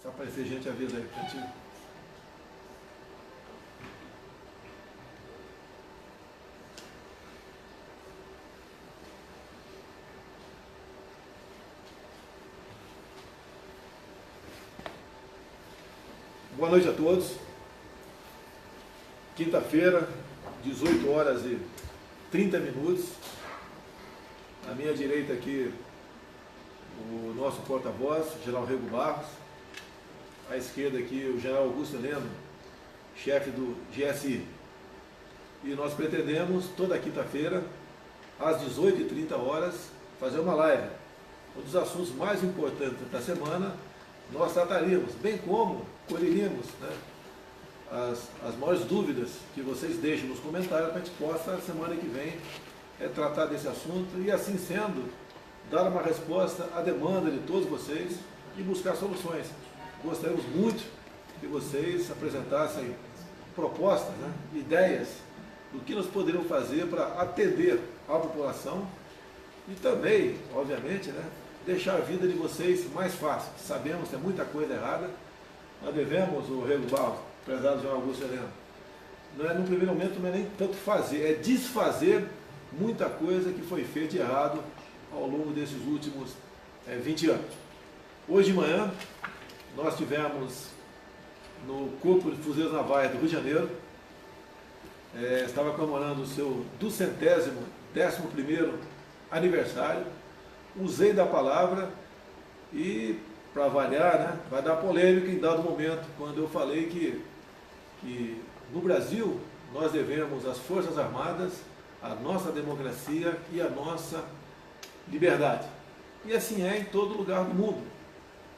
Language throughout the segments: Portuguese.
Se aparecer gente, avisa aí. Boa noite a todos. Quinta-feira, 18 horas e 30 minutos. À minha direita aqui, o nosso porta-voz, General Rego Barros. À esquerda aqui, o General Augusto Heleno, chefe do GSI. E nós pretendemos, toda quinta-feira, às 18h30 horas, fazer uma live. Um dos assuntos mais importantes da semana, nós trataríamos, bem como colheríamos, né, as maiores dúvidas que vocês deixem nos comentários para a gente possa, semana que vem, tratar desse assunto e, assim sendo, dar uma resposta à demanda de todos vocês e buscar soluções. Gostaríamos muito que vocês apresentassem propostas, né, ideias do que nós poderíamos fazer para atender a população e também, obviamente, né, deixar a vida de vocês mais fácil. Sabemos que tem muita coisa errada. Nós devemos, o Rego Barros, prezado João Augusto Heleno, no primeiro momento não é nem tanto fazer, é desfazer muita coisa que foi feita de errado ao longo desses últimos 20 anos. Hoje de manhã, nós tivemos no Corpo de Fuzileiros Navais do Rio de Janeiro, estava comemorando o seu 211º aniversário. Usei da palavra e, para avaliar, né, vai dar polêmica em dado momento, quando eu falei que no Brasil nós devemos às Forças Armadas a nossa democracia e a nossa liberdade. E assim é em todo lugar do mundo.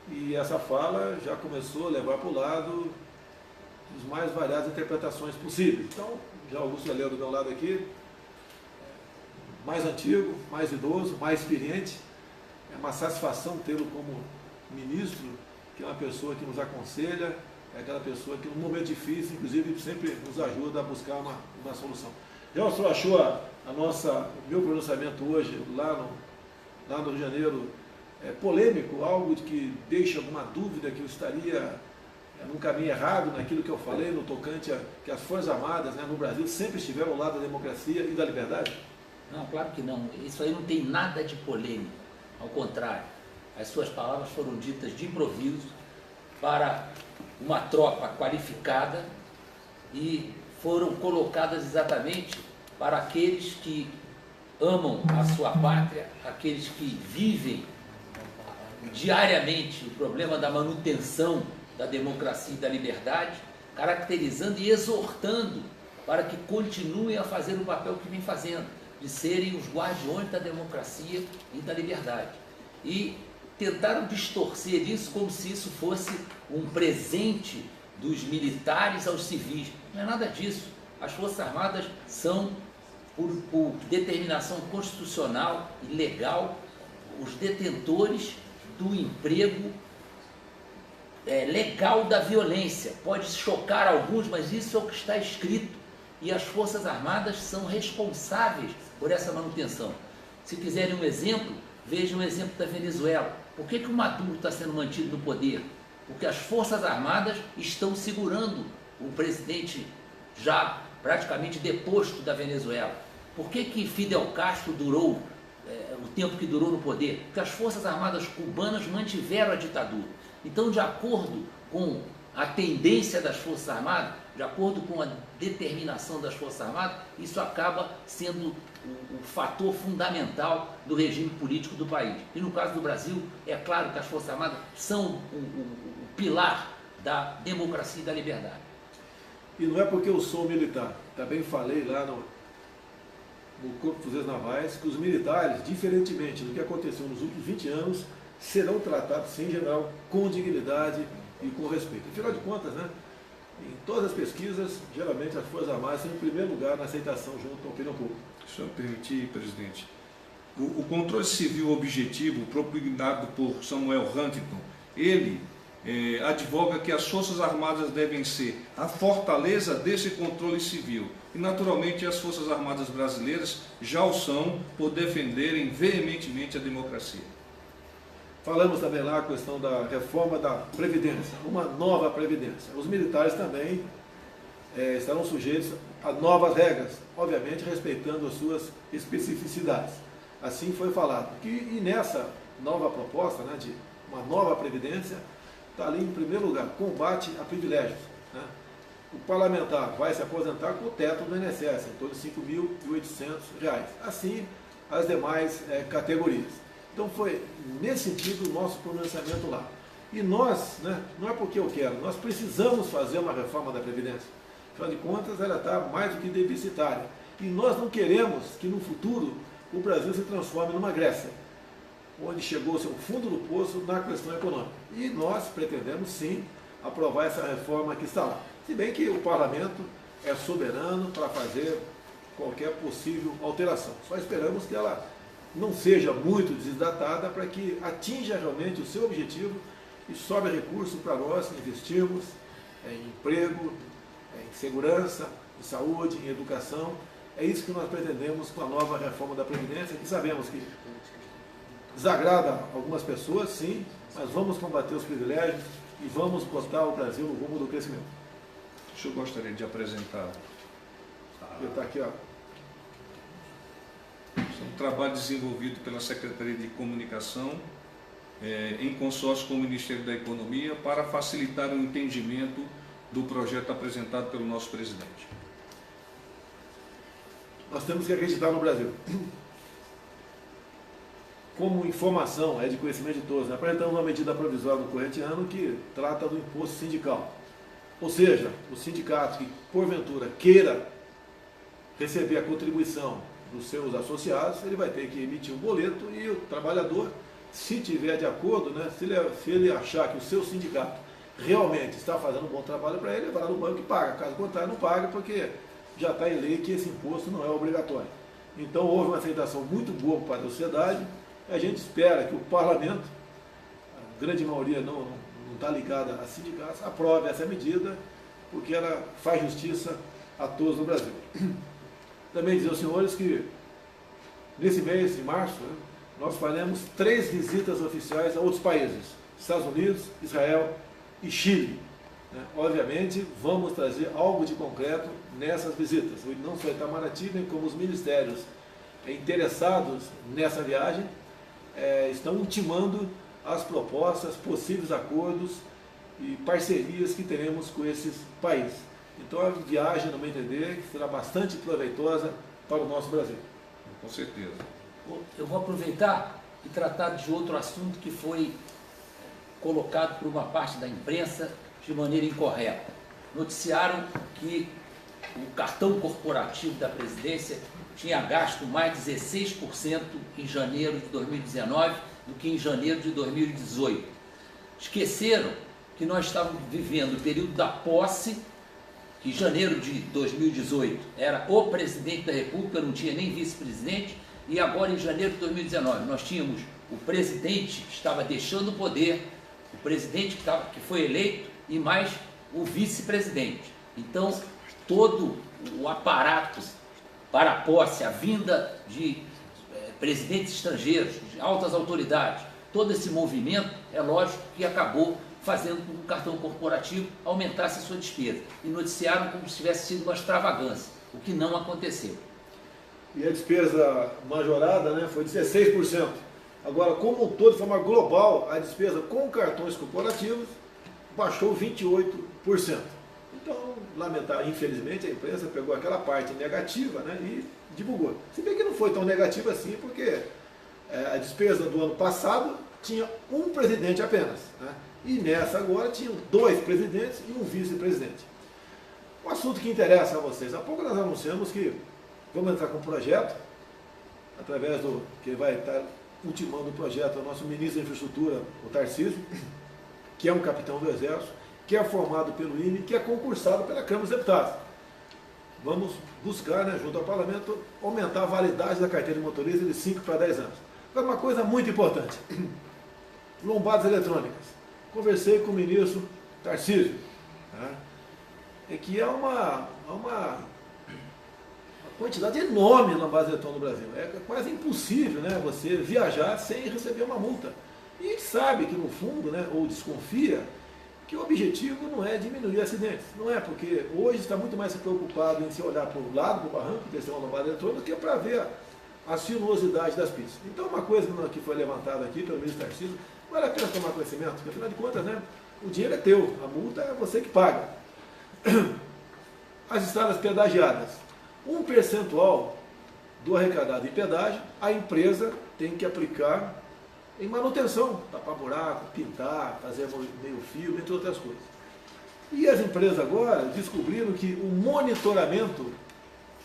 E essa fala já começou a levar para o lado as mais variadas interpretações possíveis. Então, já Augusto Heleno do meu lado aqui, mais antigo, mais idoso, mais experiente. É uma satisfação tê-lo como ministro, que é uma pessoa que nos aconselha, é aquela pessoa que, num momento difícil, inclusive, sempre nos ajuda a buscar uma solução. Já o senhor achou o meu pronunciamento hoje, lá no Rio de Janeiro, polêmico, algo que deixa alguma dúvida que eu estaria num caminho errado naquilo que eu falei, no tocante a que as Forças Armadas, né, no Brasil sempre estiveram ao lado da democracia e da liberdade? Não, claro que não. Isso aí não tem nada de polêmico. Ao contrário, as suas palavras foram ditas de improviso para uma tropa qualificada e foram colocadas exatamente para aqueles que amam a sua pátria, aqueles que vivem diariamente o problema da manutenção da democracia e da liberdade, caracterizando e exortando para que continuem a fazer o papel que vem fazendo, de serem os guardiões da democracia e da liberdade. E tentaram distorcer isso como se isso fosse um presente dos militares aos civis. Não é nada disso. As Forças Armadas são, por determinação constitucional e legal, os detentores do emprego legal da violência. Pode chocar alguns, mas isso é o que está escrito. E as Forças Armadas são responsáveis por essa manutenção. Se quiserem um exemplo, vejam o exemplo da Venezuela. Por que o Maduro está sendo mantido no poder? Porque as Forças Armadas estão segurando o presidente já praticamente deposto da Venezuela. Por que Fidel Castro durou o tempo que durou no poder? Porque as Forças Armadas cubanas mantiveram a ditadura. Então, de acordo com a tendência das Forças Armadas, de acordo com a determinação das Forças Armadas, isso acaba sendo o fator fundamental do regime político do país. E no caso do Brasil, é claro que as Forças Armadas são o pilar da democracia e da liberdade. E não é porque eu sou militar, também falei lá no Corpo de Fuzileiros Navais, que os militares, diferentemente do que aconteceu nos últimos 20 anos, serão tratados, sim, em geral, com dignidade e com respeito. Afinal de contas, né, em todas as pesquisas, geralmente as Forças Armadas estão em primeiro lugar na aceitação junto à opinião pública. Se eu permitir, presidente, o controle civil objetivo propugnado por Samuel Huntington, ele advoga que as Forças Armadas devem ser a fortaleza desse controle civil. E, naturalmente, as Forças Armadas brasileiras já o são por defenderem veementemente a democracia. Falamos também lá a questão da reforma da Previdência, uma nova Previdência. Os militares também estarão sujeitos a novas regras, obviamente respeitando as suas especificidades. Assim foi falado. E nessa nova proposta, né, de uma nova Previdência, está ali em primeiro lugar, combate a privilégios. Né? O parlamentar vai se aposentar com o teto do INSS, em torno de R$ 5.800. Assim, as demais categorias. Então foi, nesse sentido, o nosso pronunciamento lá. E nós, né, não é porque eu quero, nós precisamos fazer uma reforma da Previdência. Afinal de contas, ela está mais do que deficitária. E nós não queremos que no futuro o Brasil se transforme numa Grécia, onde chegou-se ao fundo do poço na questão econômica. E nós pretendemos, sim, aprovar essa reforma que está lá. Se bem que o parlamento é soberano para fazer qualquer possível alteração. Só esperamos que ela não seja muito desidratada para que atinja realmente o seu objetivo e sobre recurso para nós investirmos em emprego, em segurança, em saúde, em educação. É isso que nós pretendemos com a nova reforma da Previdência, que sabemos que desagrada algumas pessoas, sim, mas vamos combater os privilégios e vamos botar o Brasil no rumo do crescimento. O senhor gostaria de apresentar? Está aqui, ó. Um trabalho desenvolvido pela Secretaria de Comunicação, em consórcio com o Ministério da Economia, para facilitar o entendimento do projeto apresentado pelo nosso presidente. Nós temos que acreditar no Brasil. Como informação, é de conhecimento de todos, apresentamos uma medida provisória do corrente ano que trata do imposto sindical. Ou seja, o sindicato que, porventura, queira receber a contribuição dos seus associados, ele vai ter que emitir um boleto e o trabalhador, se tiver de acordo, né, se ele achar que o seu sindicato realmente está fazendo um bom trabalho para ele vai lá no banco e paga. Caso contrário, não paga, porque já está em lei que esse imposto não é obrigatório. Então houve uma aceitação muito boa para a sociedade. A gente espera que o parlamento, a grande maioria não está ligada a sindicatos, aprove essa medida, porque ela faz justiça a todos no Brasil. Também dizer aos senhores que nesse mês de março, né, nós faremos 3 visitas oficiais a outros países, Estados Unidos, Israel e Chile. Né? Obviamente, vamos trazer algo de concreto nessas visitas. Não só Itamaraty, nem como os ministérios interessados nessa viagem estão ultimando as propostas, possíveis acordos e parcerias que teremos com esses países. Então a viagem, no meu entender, será bastante proveitosa para o nosso Brasil. Com certeza. Eu vou aproveitar e tratar de outro assunto que foi colocado por uma parte da imprensa de maneira incorreta. Noticiaram que o cartão corporativo da presidência tinha gasto mais de 16% em janeiro de 2019 do que em janeiro de 2018. Esqueceram que nós estávamos vivendo o período da posse, que em janeiro de 2018 era o presidente da República, não tinha nem vice-presidente, e agora em janeiro de 2019 nós tínhamos o presidente que estava deixando o poder, o presidente que foi eleito e mais o vice-presidente. Então, todo o aparato para a posse, a vinda de presidentes estrangeiros, de altas autoridades, todo esse movimento, é lógico que acabou fazendo com que o cartão corporativo aumentasse a sua despesa. E noticiaram como se tivesse sido uma extravagância, o que não aconteceu. E a despesa majorada, né, foi de 16%. Agora, como um todo, de forma global, a despesa com cartões corporativos baixou 28%. Então, lamentar, infelizmente, a imprensa pegou aquela parte negativa, né, e divulgou. Se bem que não foi tão negativa assim, porque a despesa do ano passado tinha um presidente apenas, né, e nessa agora tinham 2 presidentes e um vice-presidente. O assunto que interessa a vocês, há pouco nós anunciamos que vamos entrar com um projeto, através do que vai estar ultimando o projeto, o nosso ministro da Infraestrutura, o Tarcísio, que é um capitão do Exército, que é formado pelo INE, que é concursado pela Câmara dos Deputados. Vamos buscar, né, junto ao Parlamento, aumentar a validade da carteira de motorista de 5 para 10 anos. Agora, uma coisa muito importante, lombadas eletrônicas. Conversei com o ministro Tarcísio, né, é que é uma quantidade enorme de lombadas eletrônicas no Brasil. É quase impossível, né, você viajar sem receber uma multa. E a gente sabe que no fundo, né, ou desconfia, que o objetivo não é diminuir acidentes. Não é, porque hoje está muito mais preocupado em se olhar para o lado do barranco, que tem uma lombada eletrônica, do que para ver a sinuosidade das pistas. Então, uma coisa que foi levantada aqui pelo ministro Tarcísio, vale a pena tomar conhecimento, porque afinal de contas, né, o dinheiro é teu, a multa é você que paga. As estradas pedagiadas, um percentual do arrecadado em pedágio, a empresa tem que aplicar em manutenção, tapar buraco, pintar, fazer meio fio, entre outras coisas. E as empresas agora descobriram que o monitoramento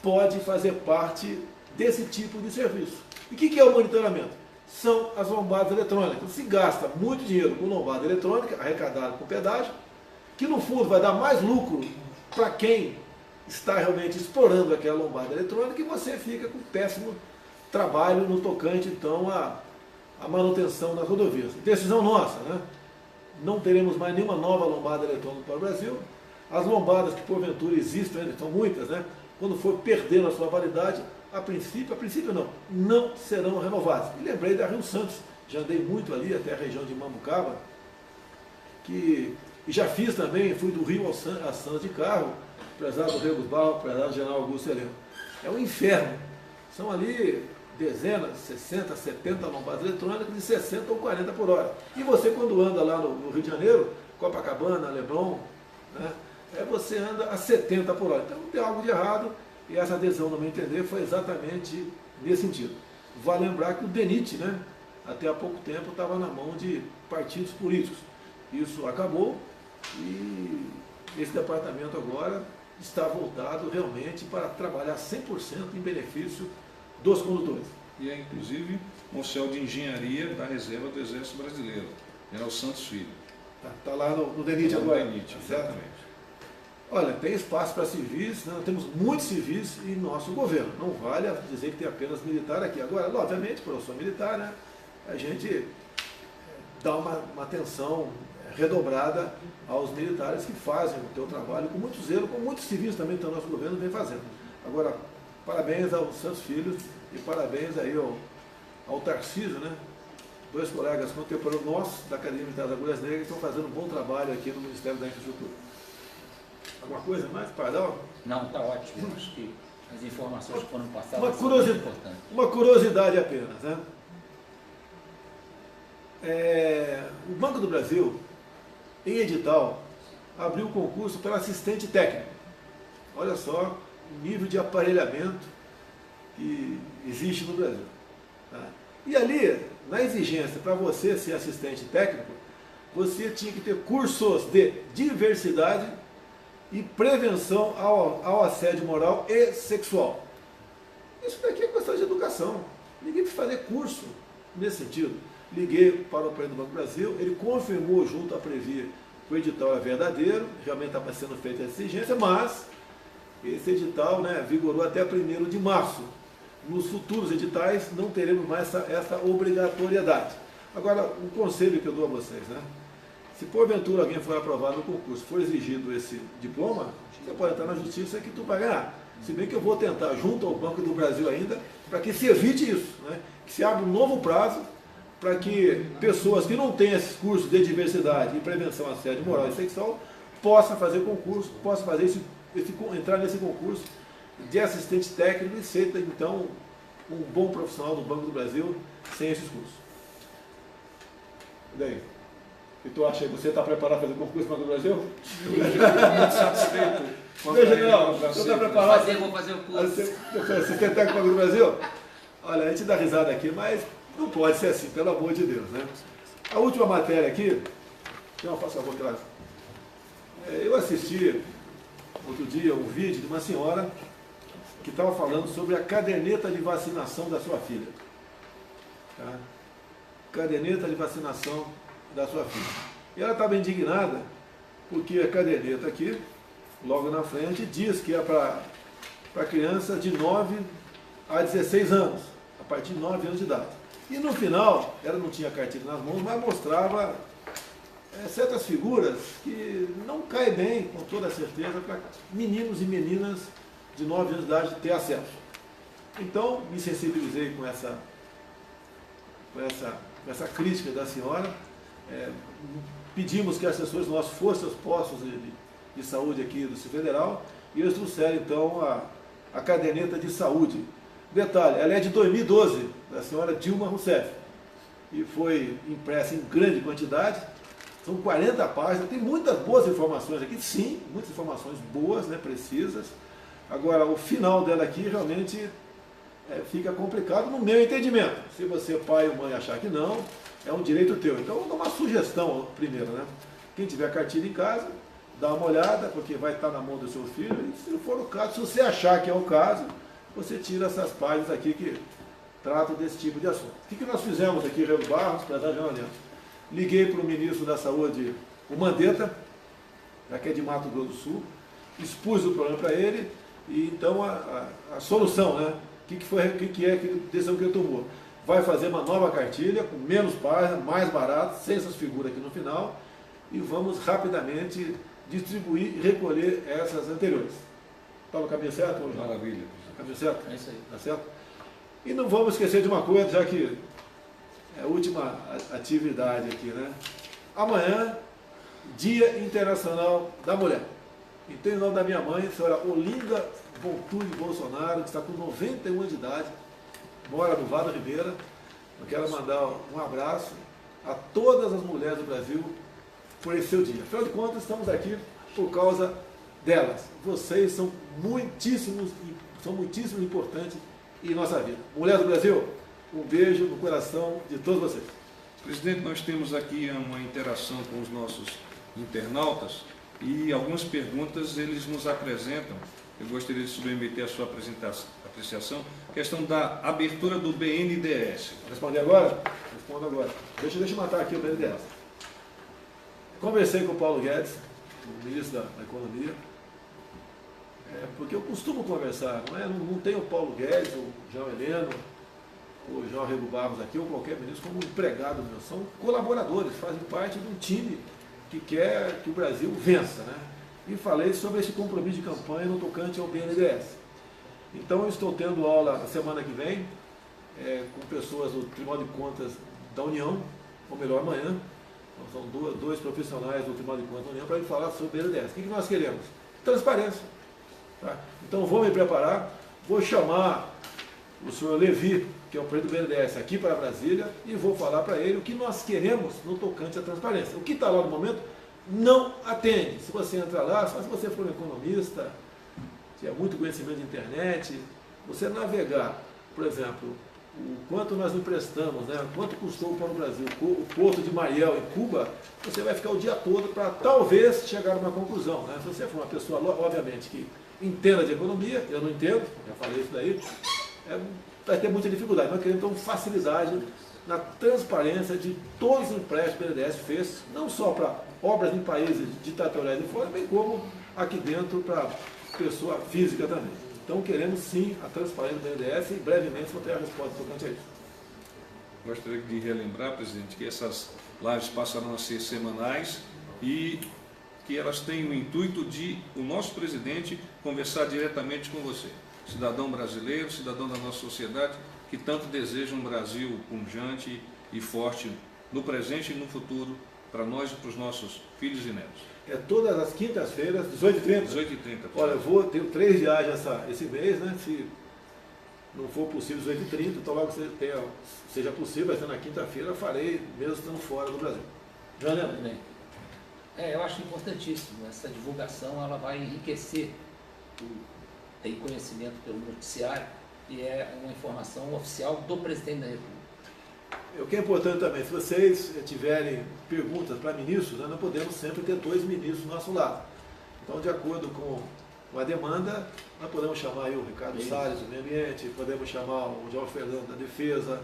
pode fazer parte desse tipo de serviço. E o que é o monitoramento? São as lombadas eletrônicas. Se gasta muito dinheiro com lombada eletrônica, arrecadada com pedágio, que no fundo vai dar mais lucro para quem está realmente explorando aquela lombada eletrônica, e você fica com péssimo trabalho no tocante, então, a manutenção nas rodovias. Decisão nossa, né? Não teremos mais nenhuma nova lombada eletrônica para o Brasil. As lombadas que porventura existem, ainda são muitas, né? Quando for perdendo a sua validade, a princípio não serão renovadas. E lembrei da Rio Santos, já andei muito ali até a região de Mambucaba, e já fiz também, fui do Rio a Santos de carro, prezado Rego Barros, prezado General Augusto Heleno. É um inferno. São ali dezenas, 60, 70 lombadas eletrônicas de 60 ou 40 por hora. E você, quando anda lá no Rio de Janeiro, Copacabana, Leblon, né, você anda a 70 por hora. Então tem algo de errado, e essa adesão, no meu entender, foi exatamente nesse sentido. Vale lembrar que o DENIT, né, até há pouco tempo, estava na mão de partidos políticos. Isso acabou e esse departamento agora está voltado realmente para trabalhar 100% em benefício dos condutores. E é inclusive um oficial de engenharia da reserva do Exército Brasileiro, General Santos Filho. Está lá no DENIT agora. No DENIT, exatamente. Olha, tem espaço para civis, né? Nós temos muitos civis em nosso governo. Não vale dizer que tem apenas militar aqui. Agora, obviamente, por eu sou militar, né, a gente dá uma atenção redobrada aos militares que fazem o seu trabalho com muito zelo, como muitos civis também que o nosso governo vem fazendo. Agora, parabéns aos Santos Filhos e parabéns aí ao Tarcísio, né? Dois colegas contemporâneos nossos da Academia Militar das Agulhas Negras que estão fazendo um bom trabalho aqui no Ministério da Infraestrutura. Alguma coisa mais, Pardal? Não, está ótimo. Acho que as informações que foram passadas Uma são muito curiosidade, importantes. uma curiosidade apenas, né? O Banco do Brasil, em edital, abriu concurso para assistente técnico. Olha só o nível de aparelhamento que existe no Brasil. Tá? E ali, na exigência para você ser assistente técnico, você tinha que ter cursos de diversidade e prevenção ao assédio moral e sexual. Isso daqui é questão de educação. Ninguém precisa fazer curso nesse sentido. Liguei para o presidente do Banco do Brasil, ele confirmou junto à Previr que o edital é verdadeiro, realmente está sendo feita essa exigência, mas esse edital, né, vigorou até 1º de março. Nos futuros editais não teremos mais essa obrigatoriedade. Agora, um conselho que eu dou a vocês, né? Se porventura alguém for aprovado no concurso, for exigido esse diploma, você pode entrar na justiça que tu vai ganhar. Se bem que eu vou tentar, junto ao Banco do Brasil ainda, para que se evite isso, né? Que se abra um novo prazo para que pessoas que não têm esses cursos de diversidade e prevenção a assédio moral e sexual possam fazer concurso, possam fazer entrar nesse concurso de assistente técnico e ser, então, um bom profissional do Banco do Brasil sem esses cursos. E daí? O que tu acha? Você está preparado para fazer concurso do Banco do Brasil? Muito satisfeito. Meu general, você está preparado? Vou fazer o curso. Assistente técnico do Banco do Brasil? Olha, a gente dá risada aqui, mas não pode ser assim, pelo amor de Deus, né? A última matéria aqui, não, faça favor, claro. Eu assisti outro dia um vídeo de uma senhora que estava falando sobre a caderneta de vacinação da sua filha. Tá? Caderneta de vacinação da sua filha. E ela estava indignada porque a caderneta aqui, logo na frente, diz que é para crianças de 9 a 16 anos, a partir de 9 anos de idade. E no final, ela não tinha cartilha nas mãos, mas mostrava certas figuras que não caem bem, com toda certeza, para meninos e meninas de 9 anos de idade ter acesso. Então, me sensibilizei com essa essa crítica da senhora. Pedimos que assessores nossos fossem aos postos de saúde aqui do Distrito Federal e eles trouxeram então a caderneta de saúde. Detalhe, ela é de 2012, da senhora Dilma Rousseff, e foi impressa em grande quantidade, são 40 páginas, tem muitas boas informações aqui, sim, muitas informações boas, né, precisas. Agora, o final dela aqui realmente fica complicado no meu entendimento. Se você, pai ou mãe, achar que não, é um direito teu. Então, eu vou dar uma sugestão primeiro, né? Quem tiver cartilha em casa, dá uma olhada, porque vai estar na mão do seu filho, e se não for o caso, se você achar que é o caso, você tira essas páginas aqui que tratam desse tipo de assunto. O que nós fizemos aqui, Rego Barros, para dar jornalismo? Liguei para o ministro da Saúde, o Mandetta, que é de Mato Grosso do Sul, expus o problema para ele, e então a solução, né? O que é a decisão que ele tomou? Vai fazer uma nova cartilha, com menos páginas, mais barato, sem essas figuras aqui no final, e vamos rapidamente distribuir e recolher essas anteriores. Está no caminho certo? Maravilha. Caminho certo? É isso aí. Tá certo? E não vamos esquecer de uma coisa, já que é a última atividade aqui, né? Amanhã, Dia Internacional da Mulher. Então, em nome da minha mãe, a senhora Olinda Bonturi Bolsonaro, que está com 91 anos de idade, mora no Vado Ribeira. Eu quero mandar um abraço a todas as mulheres do Brasil por esse seu dia. Afinal de contas, estamos aqui por causa delas. Vocês são muitíssimo importantes em nossa vida. Mulheres do Brasil, um beijo no coração de todos vocês. Presidente, nós temos aqui uma interação com os nossos internautas e algumas perguntas eles nos apresentam. Eu gostaria de submeter a sua apreciação. Questão da abertura do BNDES. Responder agora? Respondo agora. Deixa eu matar aqui o BNDES. Conversei com o Paulo Guedes, o ministro da Economia, porque eu costumo conversar, não tem o Paulo Guedes, o João Heleno, o João Rego Barros aqui, ou qualquer ministro, como empregado meu, são colaboradores, fazem parte de um time que quer que o Brasil vença, né? E falei sobre esse compromisso de campanha no tocante ao BNDES. Então eu estou tendo aula na semana que vem com pessoas do Tribunal de Contas da União, ou melhor, amanhã. Então, são dois profissionais do Tribunal de Contas da União para falar sobre o BNDES. O que nós queremos? Transparência. Tá? Então vou me preparar, vou chamar o senhor Levi, que é o presidente do BNDES, aqui para Brasília, e vou falar para ele o que nós queremos no tocante à transparência. O que está lá no momento não atende. Se você entrar lá, só se você for um economista, tiver muito conhecimento de internet, você navegar, por exemplo, o quanto nós emprestamos, né? Quanto custou para o Brasil, o Porto de Mariel em Cuba, você vai ficar o dia todo para talvez chegar a uma conclusão. Né? Se você for uma pessoa, obviamente, que entenda de economia, eu não entendo, já falei isso daí, vai ter muita dificuldade. Nós queremos, então, facilidade na transparência de todos os empréstimos que o BNDES fez, não só para obras em países ditatoriais e fora, bem como aqui dentro para pessoa física também. Então queremos sim a transparência do BNDES e brevemente vou ter a resposta tocante a isso. Gostaria de relembrar, presidente, que essas lives passarão a ser semanais e que elas têm o intuito de o nosso presidente conversar diretamente com você, cidadão brasileiro, cidadão da nossa sociedade, que tanto deseja um Brasil pujante e forte no presente e no futuro, para nós e para os nossos filhos e netos. Todas as quintas-feiras, 18h30. 18h30. Olha, eu tenho 3 viagens esse mês, né? Se não for possível 18h30, então logo seja possível, vai ser na quinta-feira, eu farei, mesmo estando fora do Brasil. Já lembro? Eu acho importantíssimo. Essa divulgação, ela vai enriquecer tem conhecimento pelo noticiário e é uma informação oficial do presidente da República. O que é importante também, se vocês tiverem perguntas para ministros, nós não podemos sempre ter 2 ministros do nosso lado. Então, de acordo com a demanda, nós podemos chamar aí o Ricardo Salles, do Meio Ambiente, podemos chamar o João Fernando da Defesa,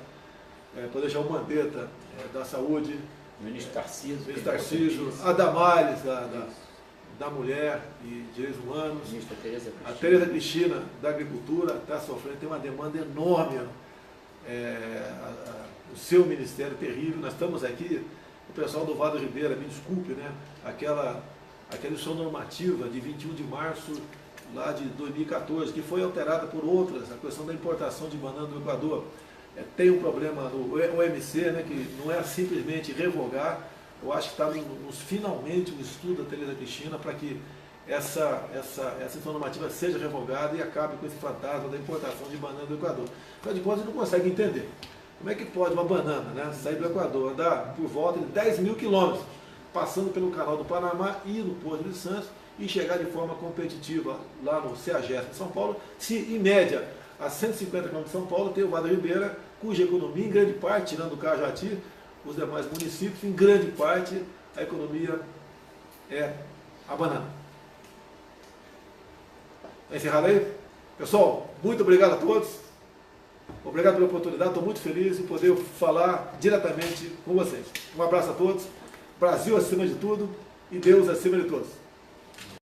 podemos chamar o Mandetta da Saúde, o ministro Tarcísio, a Damares da Mulher e Direitos Humanos, a Tereza Cristina da Agricultura, está sofrendo, tem uma demanda enorme. O seu ministério terrível, nós estamos aqui, o pessoal do Vado Ribeira, me desculpe, né? Aquela edição normativa de 21 de março lá de 2014, que foi alterada por outras, a questão da importação de banana do Equador. tem um problema no OMC, né, que não é simplesmente revogar. Eu acho que está finalmente o estudo da Tereza Cristina para que essa normativa seja revogada e acabe com esse fantasma da importação de banana do Equador. Afinal de contas, a gente não consegue entender. Como é que pode uma banana, né, sair do Equador, andar por volta de 10 mil quilômetros, passando pelo canal do Panamá e no Porto de Santos, e chegar de forma competitiva lá no CEAGESP de São Paulo, se em média a 150 km de São Paulo tem o Vale do Ribeira, cuja economia em grande parte, tirando o Cajati, os demais municípios, em grande parte a economia é a banana. Está encerrado aí? Pessoal, muito obrigado a todos. Obrigado pela oportunidade, estou muito feliz em poder falar diretamente com vocês. Um abraço a todos. Brasil acima de tudo e Deus acima de todos.